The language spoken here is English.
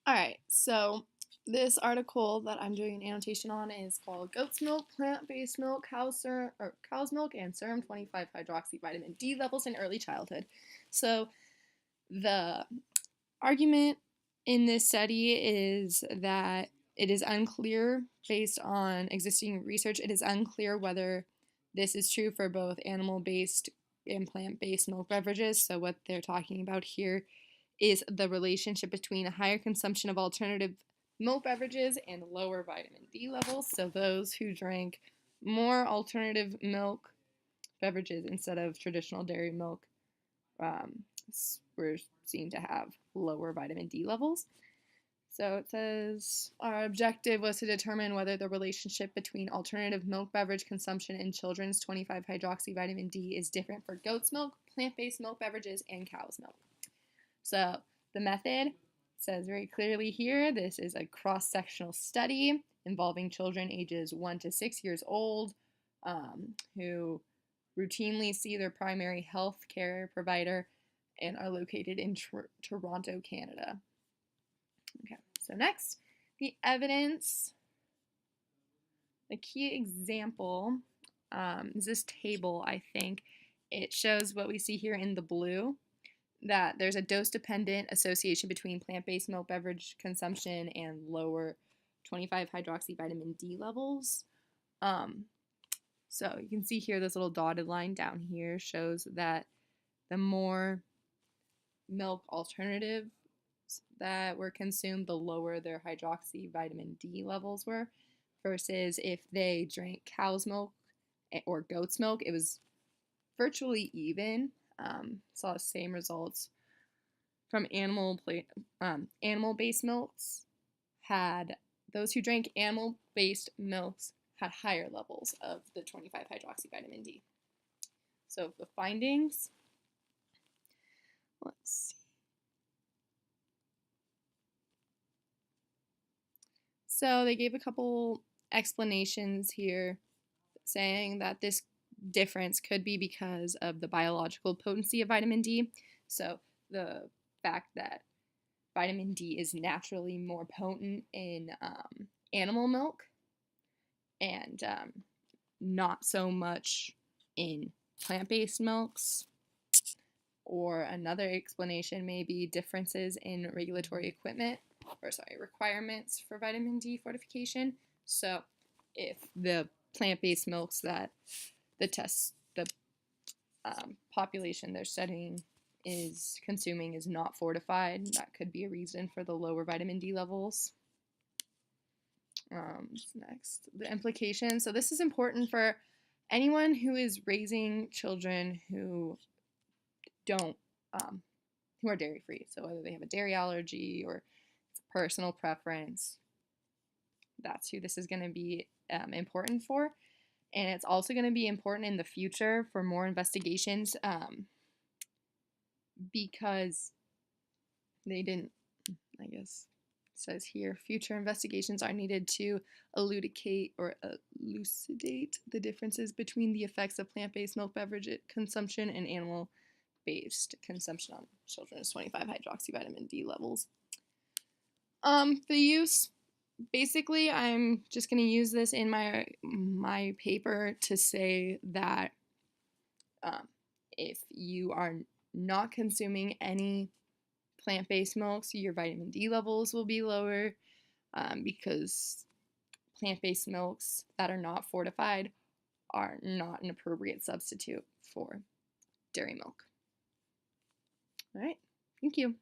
All right, so this article that I'm doing an annotation on is called Goat's Milk, Plant-Based Milk, Cow's Milk, and Serum 25 Hydroxy Vitamin D Levels in Early Childhood. So the argument in this study is that it is unclear, based on existing research, it is unclear whether this is true for both animal-based and plant-based milk beverages. So what they're talking about here is the relationship between a higher consumption of alternative milk beverages and lower vitamin D levels. So those who drank more alternative milk beverages instead of traditional dairy milk um, were seen to have lower vitamin D levels. So it says our objective was to determine whether the relationship between alternative milk beverage consumption and children's 25 hydroxy vitamin D is different for goat's milk, plant-based milk beverages, and cow's milk. So the method says very clearly here, this is a cross-sectional study involving children ages 1 to 6 years old who routinely see their primary health care provider and are located in Toronto, Canada. Okay, so next, the evidence. The key example is this table, I think. It shows what we see here in the blue, that there's a dose-dependent association between plant-based milk beverage consumption and lower 25-hydroxy vitamin D levels. So you can see here this little dotted line down here shows that the more milk alternatives that were consumed, the lower their hydroxy vitamin D levels were, versus if they drank cow's milk or goat's milk, it was virtually even. Saw the same results from animal-based milks. Had those who drank animal-based milks had higher levels of the 25 hydroxy vitamin D. So the findings, let's see. So they gave a couple explanations here saying that this difference could be because of the biological potency of vitamin D. So the fact that vitamin D is naturally more potent in animal milk and not so much in plant-based milks. Or another explanation may be differences in regulatory requirements for vitamin D fortification. So if the plant-based milks that the population they're studying is consuming is not fortified, that could be a reason for the lower vitamin D levels. Next, the implications. So this is important for anyone who is raising children who don't, who are dairy free. So whether they have a dairy allergy or it's a personal preference, that's who this is going to be important for. And it's also going to be important in the future for more investigations because they didn't, I guess, says here, future investigations are needed to elucidate the differences between the effects of plant-based milk beverage consumption and animal-based consumption on children's 25 hydroxy vitamin D levels. The use, basically, I'm just going to use this in my paper to say that if you are not consuming any plant-based milks, your vitamin D levels will be lower because plant-based milks that are not fortified are not an appropriate substitute for dairy milk. All right, thank you.